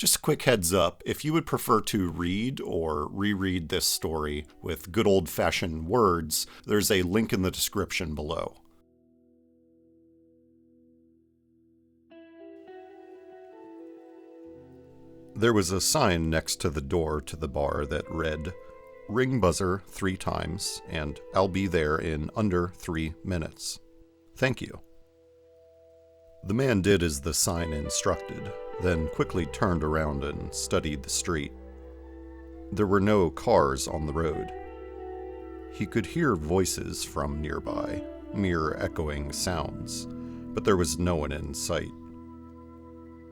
Just a quick heads up, if you would prefer to read or reread this story with good old-fashioned words, there's a link in the description below. There was a sign next to the door to the bar that read, "Ring buzzer 3 times, and I'll be there in under 3 minutes. Thank you." The man did as the sign instructed, then quickly turned around and studied the street. There were no cars on the road. He could hear voices from nearby, mere echoing sounds, but there was no one in sight.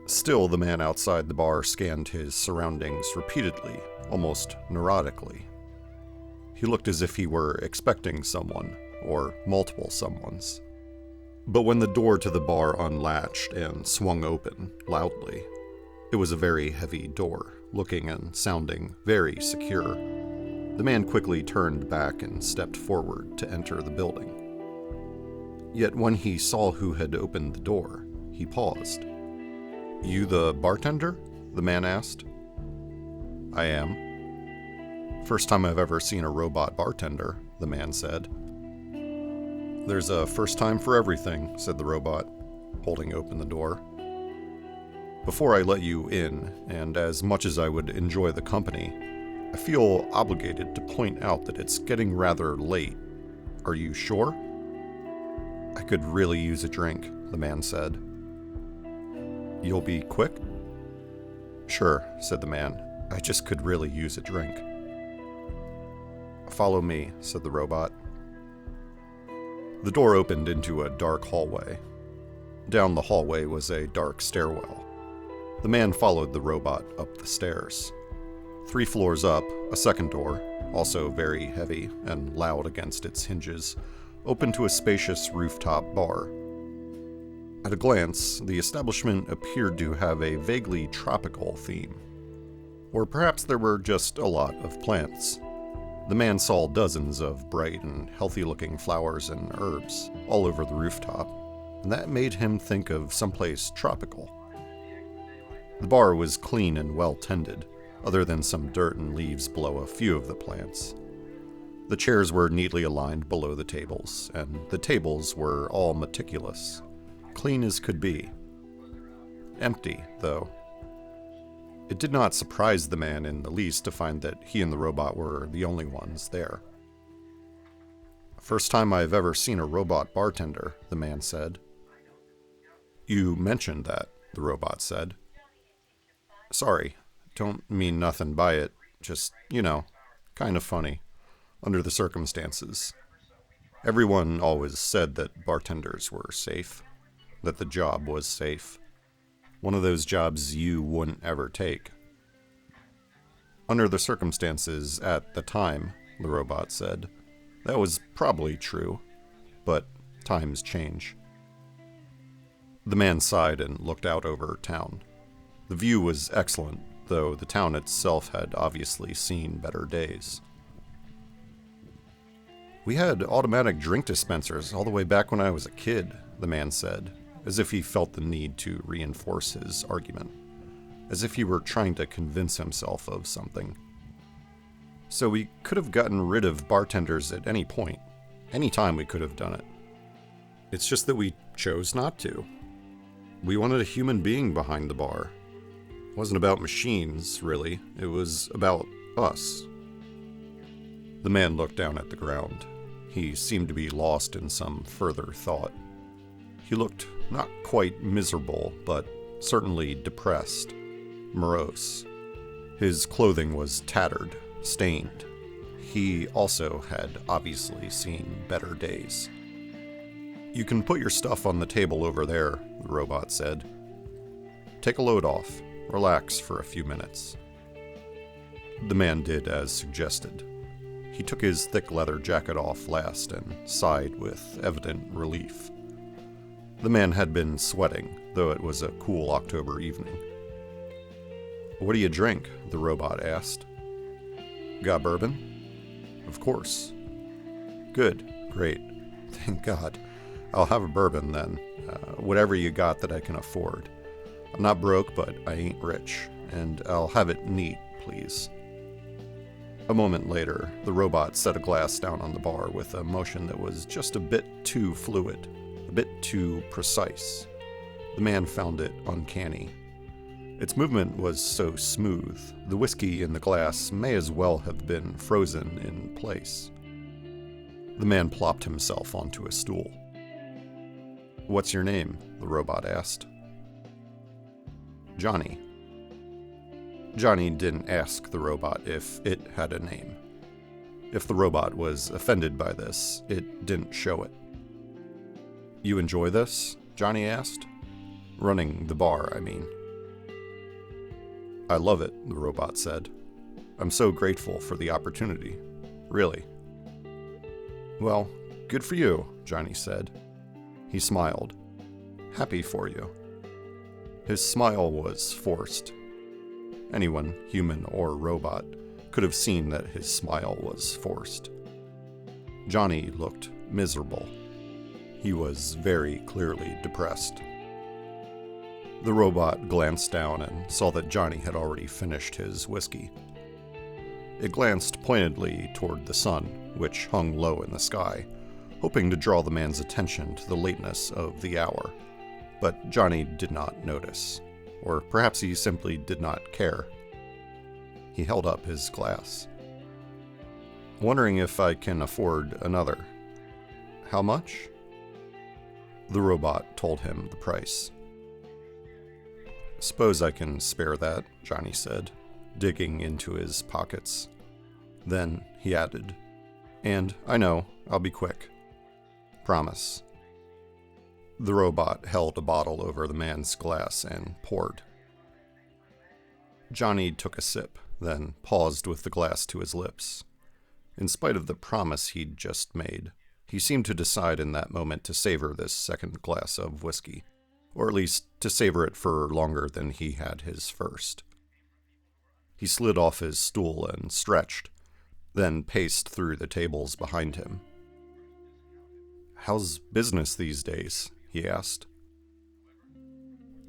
Still, the man outside the bar scanned his surroundings repeatedly, almost neurotically. He looked as if he were expecting someone, or multiple someones. But when the door to the bar unlatched and swung open, loudly, it was a very heavy door, looking and sounding very secure. The man quickly turned back and stepped forward to enter the building. Yet when he saw who had opened the door, he paused. "You the bartender?" the man asked. "I am." "First time I've ever seen a robot bartender," the man said. "There's a first time for everything," said the robot, holding open the door. "Before I let you in, and as much as I would enjoy the company, I feel obligated to point out that it's getting rather late. Are you sure?" "I could really use a drink," the man said. "You'll be quick?" "Sure," said the man. "I just could really use a drink." "Follow me," said the robot. The door opened into a dark hallway. Down the hallway was a dark stairwell. The man followed the robot up the stairs. 3 floors up, a second door, also very heavy and loud against its hinges, opened to a spacious rooftop bar. At a glance, the establishment appeared to have a vaguely tropical theme. Or perhaps there were just a lot of plants. The man saw dozens of bright and healthy-looking flowers and herbs all over the rooftop, and that made him think of someplace tropical. The bar was clean and well-tended, other than some dirt and leaves below a few of the plants. The chairs were neatly aligned below the tables, and the tables were all meticulous. Clean as could be. Empty, though. It did not surprise the man in the least to find that he and the robot were the only ones there. "First time I've ever seen a robot bartender," the man said. "You mentioned that," the robot said. "Sorry, don't mean nothing by it. Just, kind of funny, under the circumstances. Everyone always said that bartenders were safe. That the job was safe. One of those jobs you wouldn't ever take." "Under the circumstances at the time," the robot said. "That was probably true. But times change." The man sighed and looked out over town. The view was excellent, though the town itself had obviously seen better days. "We had automatic drink dispensers all the way back when I was a kid," the man said, as if he felt the need to reinforce his argument, as if he were trying to convince himself of something. "So we could have gotten rid of bartenders at any point. Any time we could have done it. It's just that we chose not to. We wanted a human being behind the bar. It wasn't about machines, really. It was about us." The man looked down at the ground. He seemed to be lost in some further thought. He looked not quite miserable, but certainly depressed, morose. His clothing was tattered, stained. He also had obviously seen better days. "You can put your stuff on the table over there," the robot said. "Take a load off. Relax for a few minutes." The man did as suggested. He took his thick leather jacket off last and sighed with evident relief. The man had been sweating, though it was a cool October evening. "What do you drink?" the robot asked. "Got bourbon?" "Of course." "Good. Great. Thank God. I'll have a bourbon then. Whatever you got that I can afford. I'm not broke, but I ain't rich, and I'll have it neat, please. A moment later, the robot set a glass down on the bar with a motion that was just a bit too fluid, a bit too precise. The man found it uncanny. Its movement was so smooth, the whiskey in the glass may as well have been frozen in place. The man plopped himself onto a stool. "What's your name?" the robot asked. "Johnny." Johnny didn't ask the robot if it had a name. If the robot was offended by this, it didn't show it. "You enjoy this?" Johnny asked. "Running the bar, I mean." "I love it," the robot said. "I'm so grateful for the opportunity. Really." "Well, good for you," Johnny said. He smiled. "Happy for you." His smile was forced. Anyone, human or robot, could have seen that his smile was forced. Johnny looked miserable. He was very clearly depressed. The robot glanced down and saw that Johnny had already finished his whiskey. It glanced pointedly toward the sun, which hung low in the sky, hoping to draw the man's attention to the lateness of the hour. But Johnny did not notice. Or perhaps he simply did not care. He held up his glass. "Wondering if I can afford another." "How much?" The robot told him the price. "Suppose I can spare that," Johnny said, digging into his pockets. Then he added, "And I know, I'll be quick. Promise." The robot held a bottle over the man's glass and poured. Johnny took a sip, then paused with the glass to his lips. In spite of the promise he'd just made, he seemed to decide in that moment to savor this second glass of whiskey, or at least to savor it for longer than he had his first. He slid off his stool and stretched, then paced through the tables behind him. "How's business these days?" he asked.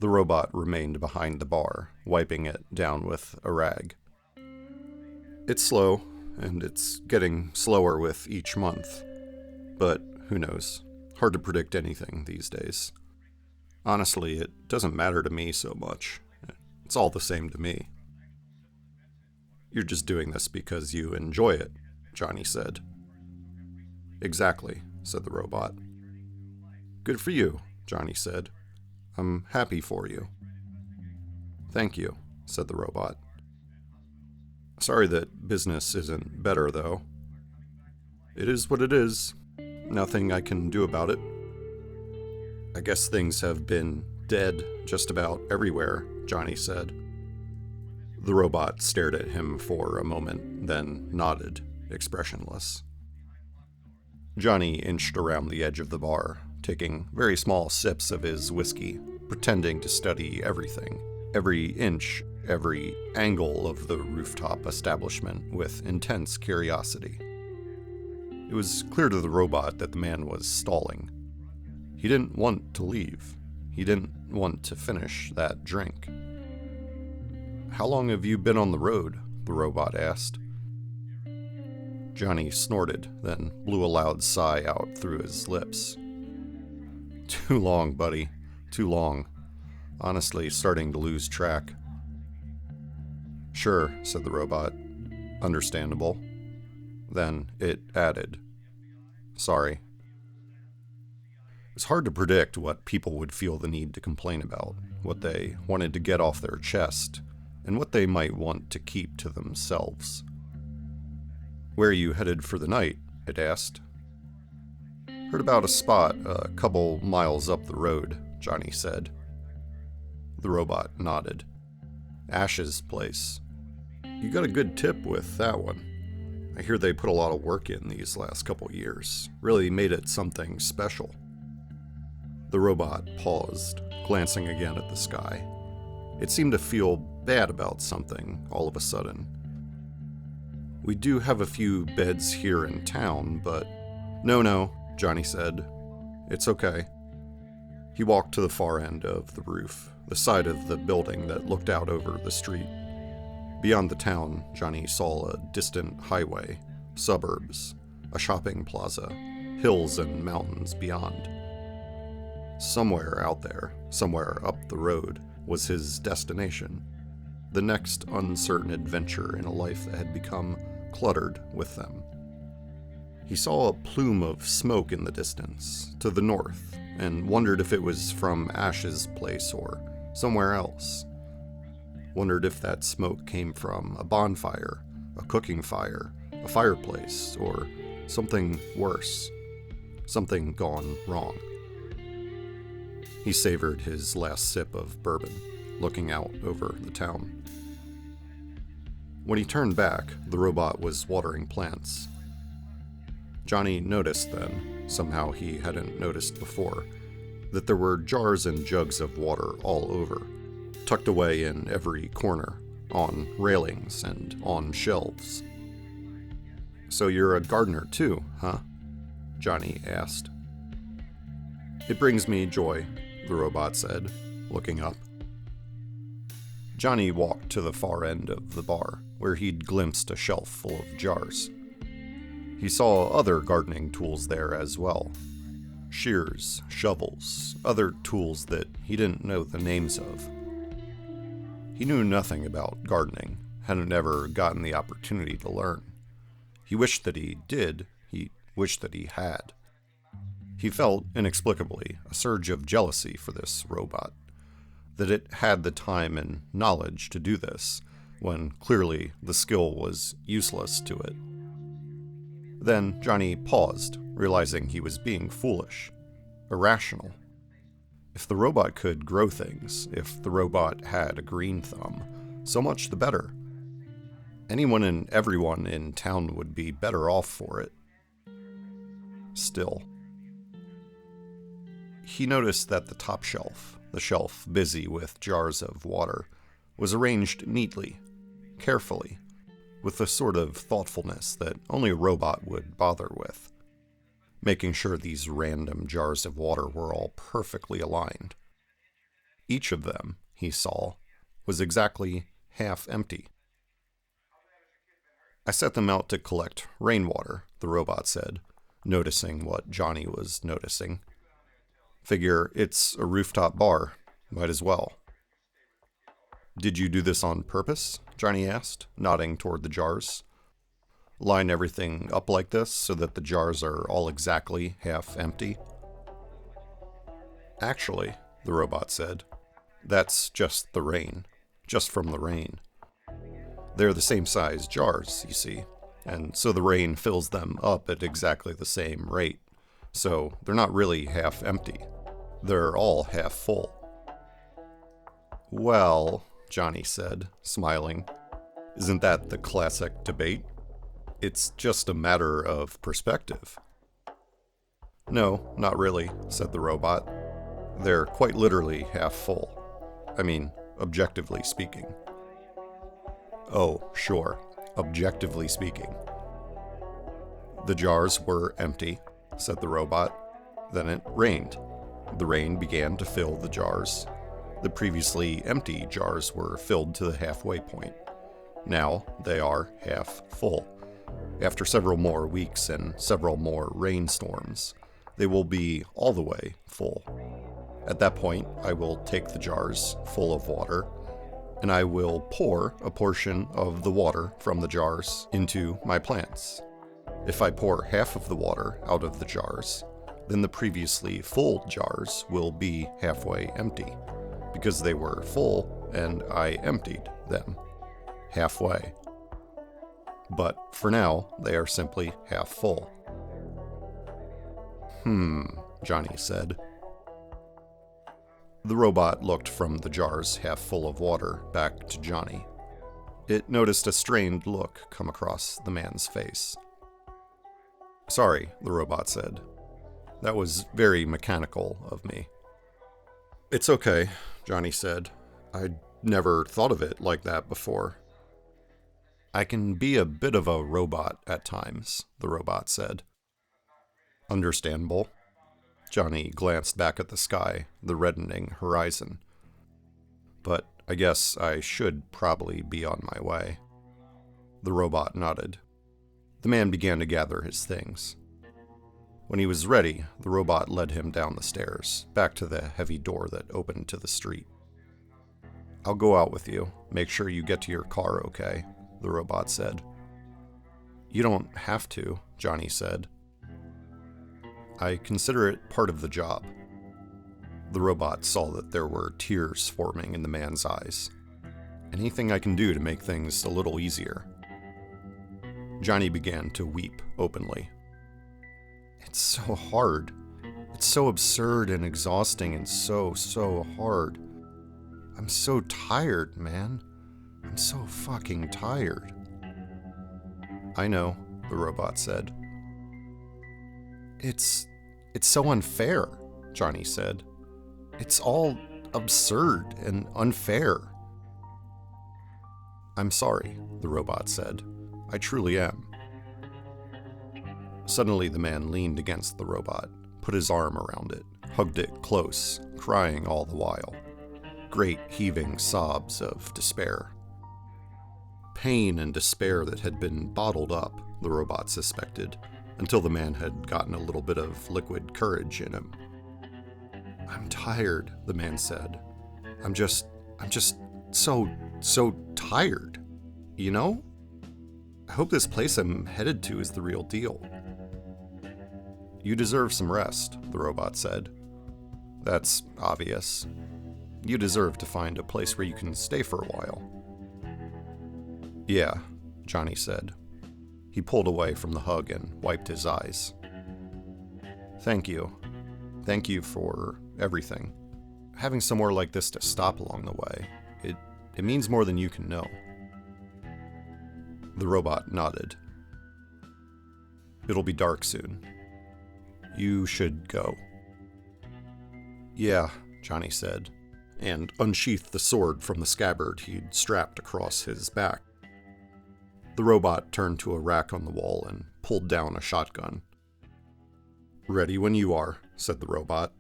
The robot remained behind the bar, wiping it down with a rag. "It's slow, and it's getting slower with each month. But who knows? Hard to predict anything these days. Honestly, it doesn't matter to me so much. It's all the same to me." "You're just doing this because you enjoy it," Johnny said. "Exactly," said the robot. "Good for you," Johnny said. "I'm happy for you." "Thank you," said the robot. "Sorry that business isn't better, though." "It is what it is. Nothing I can do about it." "I guess things have been dead just about everywhere," Johnny said. The robot stared at him for a moment, then nodded, expressionless. Johnny inched around the edge of the bar, taking very small sips of his whiskey, pretending to study everything, every inch, every angle of the rooftop establishment with intense curiosity. It was clear to the robot that the man was stalling. He didn't want to leave. He didn't want to finish that drink. "How long have you been on the road?" the robot asked. Johnny snorted, then blew a loud sigh out through his lips. "Too long, buddy. Too long. Honestly, starting to lose track." "Sure," said the robot. "Understandable." Then it added, "Sorry." It's hard to predict what people would feel the need to complain about, what they wanted to get off their chest, and what they might want to keep to themselves. "Where are you headed for the night?" it asked. "Heard about a spot a couple miles up the road," Johnny said. The robot nodded. "Ash's place. You got a good tip with that one. I hear they put a lot of work in these last couple years. Really made it something special." The robot paused, glancing again at the sky. It seemed to feel bad about something all of a sudden. "We do have a few beds here in town, but..." No, Johnny said. "It's okay." He walked to the far end of the roof, the side of the building that looked out over the street. Beyond the town, Johnny saw a distant highway, suburbs, a shopping plaza, hills and mountains beyond. Somewhere out there, somewhere up the road, was his destination, the next uncertain adventure in a life that had become cluttered with them. He saw a plume of smoke in the distance, to the north, and wondered if it was from Ash's place or somewhere else. Wondered if that smoke came from a bonfire, a cooking fire, a fireplace, or something worse. Something gone wrong. He savored his last sip of bourbon, looking out over the town. When he turned back, the robot was watering plants. Johnny noticed then, somehow he hadn't noticed before, that there were jars and jugs of water all over, tucked away in every corner, on railings and on shelves. "So you're a gardener too, huh?" Johnny asked. "It brings me joy," the robot said, looking up. Johnny walked to the far end of the bar, where he'd glimpsed a shelf full of jars. He saw other gardening tools there as well. Shears, shovels, other tools that he didn't know the names of. He knew nothing about gardening, hadn't ever gotten the opportunity to learn. He wished that he did, he wished that he had. He felt, inexplicably, a surge of jealousy for this robot, that it had the time and knowledge to do this, when clearly the skill was useless to it. Then Johnny paused, realizing he was being foolish, irrational. If the robot could grow things, if the robot had a green thumb, so much the better. Anyone and everyone in town would be better off for it. Still. He noticed that the top shelf, the shelf busy with jars of water, was arranged neatly, carefully, with the sort of thoughtfulness that only a robot would bother with, making sure these random jars of water were all perfectly aligned. Each of them, he saw, was exactly half empty. "I set them out to collect rainwater," the robot said, noticing what Johnny was noticing. "Figure it's a rooftop bar. Might as well." "Did you do this on purpose?" Johnny asked, nodding toward the jars. "Line everything up like this so that the jars are all exactly half empty?" "Actually," the robot said, "that's just the rain. Just from the rain. They're the same size jars, you see, and so the rain fills them up at exactly the same rate. So they're not really half empty. They're all half full." "Well," Johnny said, smiling, "isn't that the classic debate? It's just a matter of perspective." "No, not really," said the robot. "They're quite literally half full. I mean, objectively speaking." "Oh, sure, objectively speaking." "The jars were empty," said the robot. "Then it rained. The rain began to fill the jars. The previously empty jars were filled to the halfway point. Now they are half full. After several more weeks and several more rainstorms, they will be all the way full. At that point, I will take the jars full of water, and I will pour a portion of the water from the jars into my plants. If I pour half of the water out of the jars, then the previously full jars will be halfway empty, because they were full and I emptied them halfway. But for now, they are simply half full." Johnny said. The robot looked from the jars half full of water back to Johnny. It noticed a strained look come across the man's face. "Sorry," the robot said. "That was very mechanical of me." "It's okay," Johnny said. "I'd never thought of it like that before." "I can be a bit of a robot at times," the robot said. "Understandable." Johnny glanced back at the sky, the reddening horizon. but I guess I should probably be on my way. The robot nodded. The man began to gather his things. When he was ready, the robot led him down the stairs, back to the heavy door that opened to the street. "I'll go out with you. Make sure you get to your car okay," the robot said. "You don't have to," Johnny said. "I consider it part of the job." The robot saw that there were tears forming in the man's eyes. "Anything I can do to make things a little easier." Johnny began to weep openly. "It's so hard. It's so absurd and exhausting and so hard. I'm so tired, man. I'm so fucking tired." "I know," the robot said. It's so unfair," Johnny said. "It's all absurd and unfair." "I'm sorry," the robot said. "I truly am." Suddenly the man leaned against the robot, put his arm around it, hugged it close, crying all the while. Great heaving sobs of despair. Pain and despair that had been bottled up, the robot suspected, until the man had gotten a little bit of liquid courage in him. "I'm tired," the man said. I'm just so tired. You know? I hope this place I'm headed to is the real deal." "You deserve some rest," the robot said. "That's obvious. You deserve to find a place where you can stay for a while." "Yeah," Johnny said. He pulled away from the hug and wiped his eyes. "Thank you. Thank you for everything. Having somewhere like this to stop along the way, it means more than you can know." The robot nodded. "It'll be dark soon. You should go." "Yeah," Johnny said, and unsheathed the sword from the scabbard he'd strapped across his back. The robot turned to a rack on the wall and pulled down a shotgun. "Ready when you are," said the robot.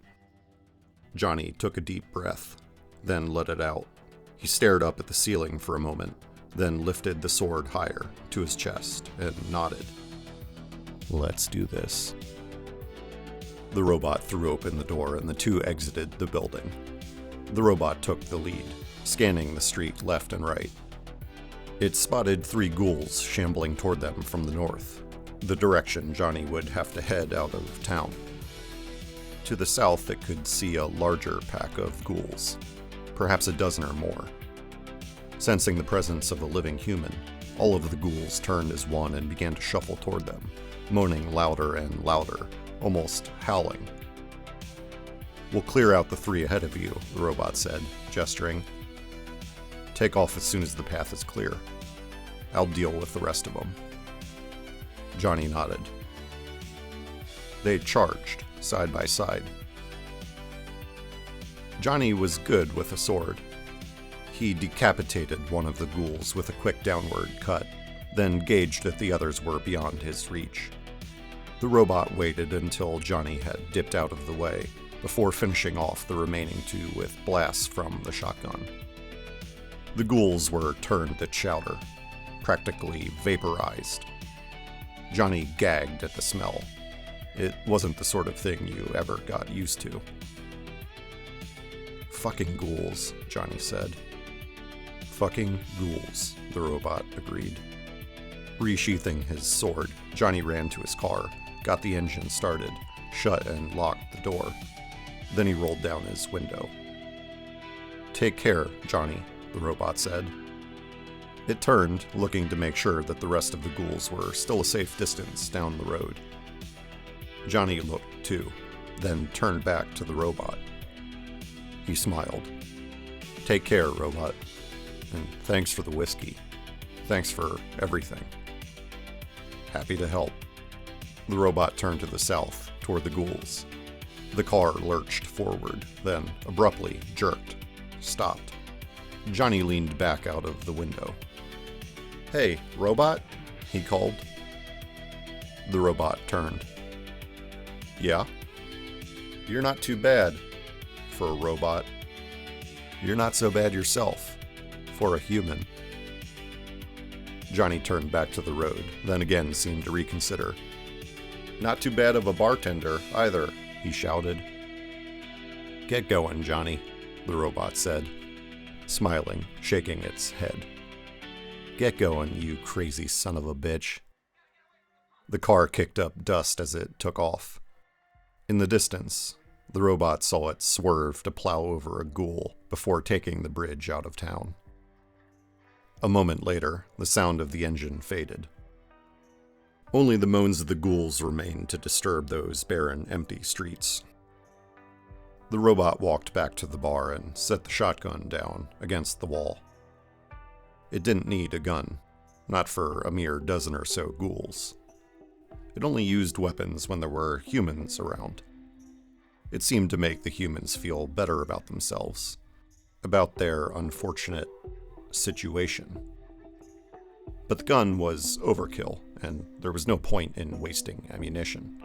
Johnny took a deep breath, then let it out. He stared up at the ceiling for a moment, then lifted the sword higher to his chest and nodded. "Let's do this." The robot threw open the door and the two exited the building. The robot took the lead, scanning the street left and right. It spotted 3 ghouls shambling toward them from the north, the direction Johnny would have to head out of town. To the south, it could see a larger pack of ghouls, perhaps a dozen or more. Sensing the presence of a living human, all of the ghouls turned as one and began to shuffle toward them, moaning louder and louder, almost howling. "We'll clear out the 3 ahead of you," the robot said, gesturing. "Take off as soon as the path is clear. I'll deal with the rest of them." Johnny nodded. They charged, side by side. Johnny was good with a sword. He decapitated one of the ghouls with a quick downward cut, then gauged that the others were beyond his reach. The robot waited until Johnny had dipped out of the way, before finishing off the remaining 2 with blasts from the shotgun. The ghouls were turned to chowder, practically vaporized. Johnny gagged at the smell. It wasn't the sort of thing you ever got used to. "Fucking ghouls," Johnny said. "Fucking ghouls," the robot agreed. Resheathing his sword, Johnny ran to his car, got the engine started, shut and locked the door. Then he rolled down his window. "Take care, Johnny," the robot said. It turned, looking to make sure that the rest of the ghouls were still a safe distance down the road. Johnny looked too, then turned back to the robot. He smiled. "Take care, robot. And thanks for the whiskey. Thanks for everything." "Happy to help." The robot turned to the south, toward the ghouls. The car lurched forward, then abruptly jerked, stopped. Johnny leaned back out of the window. "Hey, robot," he called. The robot turned. "Yeah? You're not too bad for a robot." You're not so bad yourself. For a human. Johnny turned back to the road, then again seemed to reconsider. Not too bad of a bartender, either, he shouted. Get going, Johnny, the robot said, smiling, shaking its head. Get going, you crazy son of a bitch. The car kicked up dust as it took off. In the distance, the robot saw it swerve to plow over a ghoul before taking the bridge out of town. A moment later, the sound of the engine faded. Only the moans of the ghouls remained to disturb those barren, empty streets. The robot walked back to the bar and set the shotgun down against the wall. It didn't need a gun, not for a mere dozen or so ghouls. It only used weapons when there were humans around. It seemed to make the humans feel better about themselves, about their unfortunate situation. But the gun was overkill, and there was no point in wasting ammunition.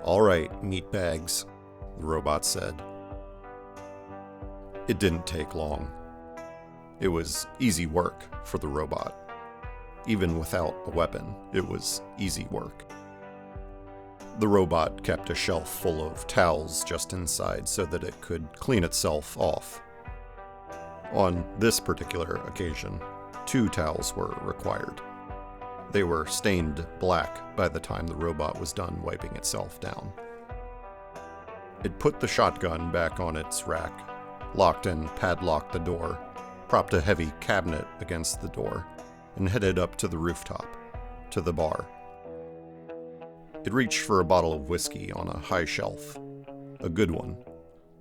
All right, meatbags, the robot said. It didn't take long. It was easy work for the robot. Even without a weapon, it was easy work. The robot kept a shelf full of towels just inside so that it could clean itself off. On this particular occasion, 2 towels were required. They were stained black by the time the robot was done wiping itself down. It put the shotgun back on its rack, locked and padlocked the door, propped a heavy cabinet against the door, and headed up to the rooftop, to the bar. It reached for a bottle of whiskey on a high shelf. A good one.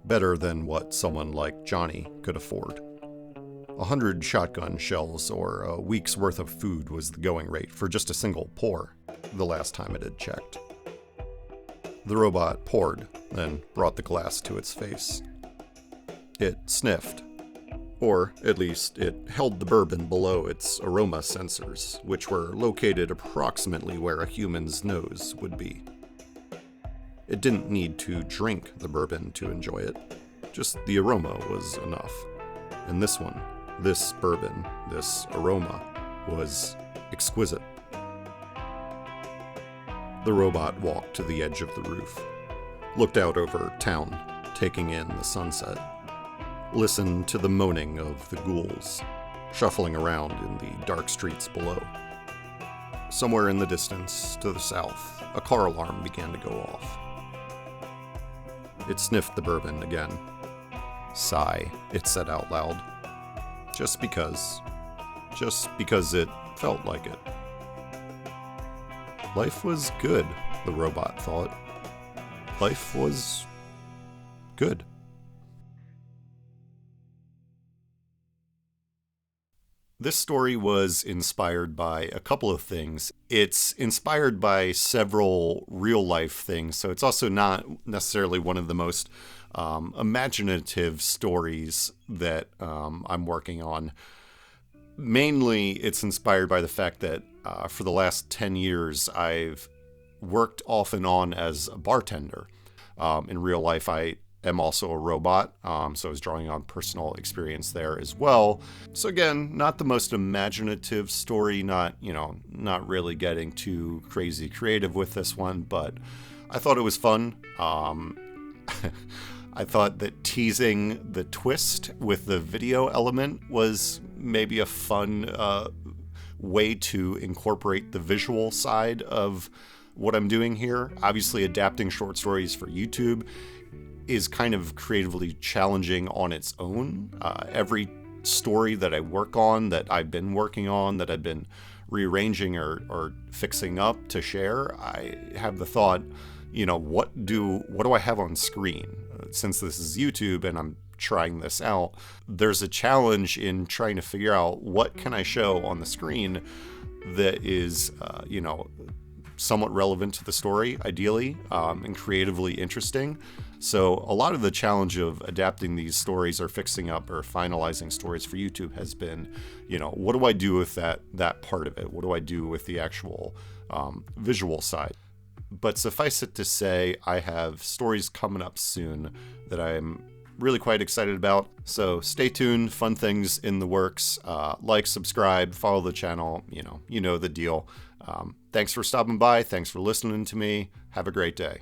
Better than what someone like Johnny could afford. 100 shotgun shells or a week's worth of food was the going rate for just a single pour, the last time it had checked. The robot poured, then brought the glass to its face. It sniffed. Or, at least, it held the bourbon below its aroma sensors, which were located approximately where a human's nose would be. It didn't need to drink the bourbon to enjoy it. Just the aroma was enough. And this one, this bourbon, this aroma, was exquisite. The robot walked to the edge of the roof, looked out over town, taking in the sunset. Listened to the moaning of the ghouls, shuffling around in the dark streets below. Somewhere in the distance, to the south, a car alarm began to go off. It sniffed the bourbon again. Sigh, it said out loud. Just because it felt like it. Life was good, the robot thought. Life was good. This story was inspired by a couple of things. It's inspired by several real-life things, so it's also not necessarily one of the most imaginative stories that I'm working on. Mainly, it's inspired by the fact that for the last 10 years, I've worked off and on as a bartender. In real life, I am also a robot, so I was drawing on personal experience there as well. So again, not the most imaginative story, not really getting too crazy creative with this one, but I thought it was fun. I thought that teasing the twist with the video element was maybe a fun way to incorporate the visual side of what I'm doing here. Obviously, adapting short stories for YouTube is kind of creatively challenging on its own. Every story that I work on, that I've been working on, that I've been rearranging or fixing up to share, I have the thought, what do I have on screen? Since this is YouTube and I'm trying this out, there's a challenge in trying to figure out what can I show on the screen that is, somewhat relevant to the story, ideally, and creatively interesting. So a lot of the challenge of adapting these stories or fixing up or finalizing stories for YouTube has been, what do I do with that part of it? What do I do with the actual visual side? But suffice it to say, I have stories coming up soon that I'm really quite excited about. So stay tuned, fun things in the works. Like, subscribe, follow the channel, you know the deal. Thanks for stopping by. Thanks for listening to me. Have a great day.